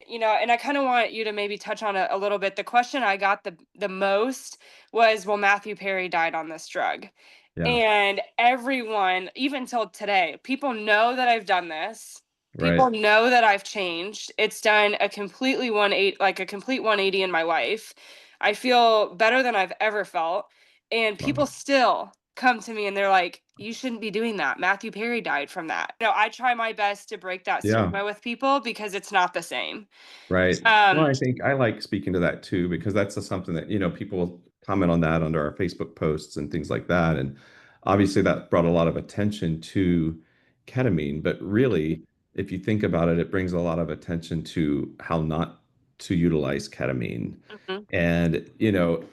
and I kind of want you to maybe touch on it a little bit. The question I got the most was, well, Matthew Perry died on this drug. Yeah, And everyone, even till today, people know that I've done this. People right. know that I've changed. It's done a complete 180 in my life. I feel better than I've ever felt. And Wow. people still come to me and they're like, you shouldn't be doing that. Matthew Perry died from that. I try my best to break that Yeah. stigma with people because it's not the same. Right. Well, Um, I think I like speaking to that too, because that's something that, people comment on that under our Facebook posts and things like that. And obviously that brought a lot of attention to ketamine. But really, if you think about it, it brings a lot of attention to how not to utilize ketamine. mhm, And,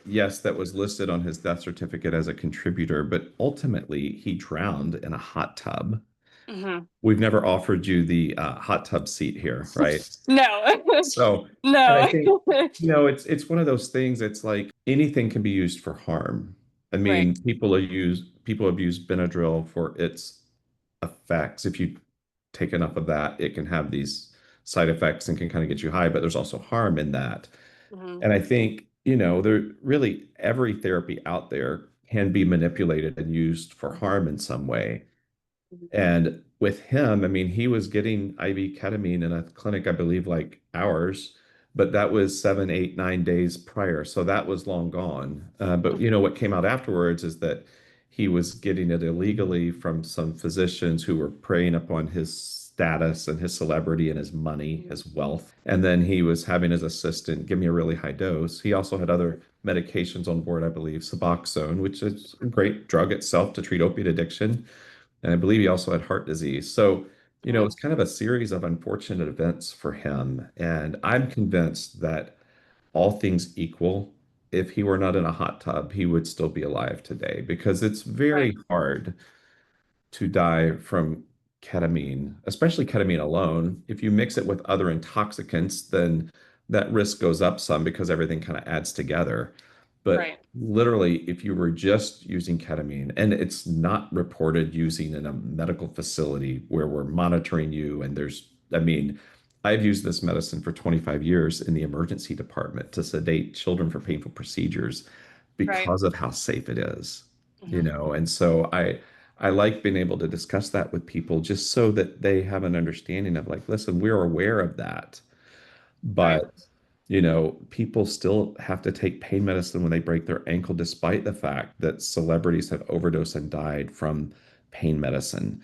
yes, that was listed on his death certificate as a contributor, but ultimately he drowned in a hot tub. mhm. We've never offered you the hot tub seat here, right? No. So, and I No. think, it's one of those things. It's like anything can be used for harm. I Right. mean, people have used Benadryl for its effects. If you take enough of that, it can have these side effects and can kind of get you high, but there's also harm in that. Mhm, And I think, there really every therapy out there can be manipulated and used for harm in some way. mhm. And with him, I mean, he was getting IV ketamine in a clinic, I believe, like ours, but that was 7, 8, 9 days prior. So that was long gone. But what came out afterwards is that he was getting it illegally from some physicians who were preying upon his status and his celebrity and his money, Mhm. his wealth. And then he was having his assistant give me a really high dose. He also had other medications on board, I believe, Suboxone, which is a great drug itself to treat opiate addiction. And I believe he also had heart disease. So, it's Mhm. kind of a series of unfortunate events for him. And I'm convinced that all things equal, if he were not in a hot tub, he would still be alive today because it's Right. very hard to die from ketamine, especially ketamine alone. If you mix it with other intoxicants, then that risk goes up some because everything kind of adds together. But Right. literally, if you were just using ketamine, and it's not reported using in a medical facility where we're monitoring you, and I mean, I've used this medicine for 25 years in the emergency department to sedate children for painful procedures Right. because of how safe it is, Mhm. and so I like being able to discuss that with people just so that they have an understanding of like, listen, we're aware of that, Right. but people still have to take pain medicine when they break their ankle, despite the fact that celebrities have overdosed and died from pain medicine.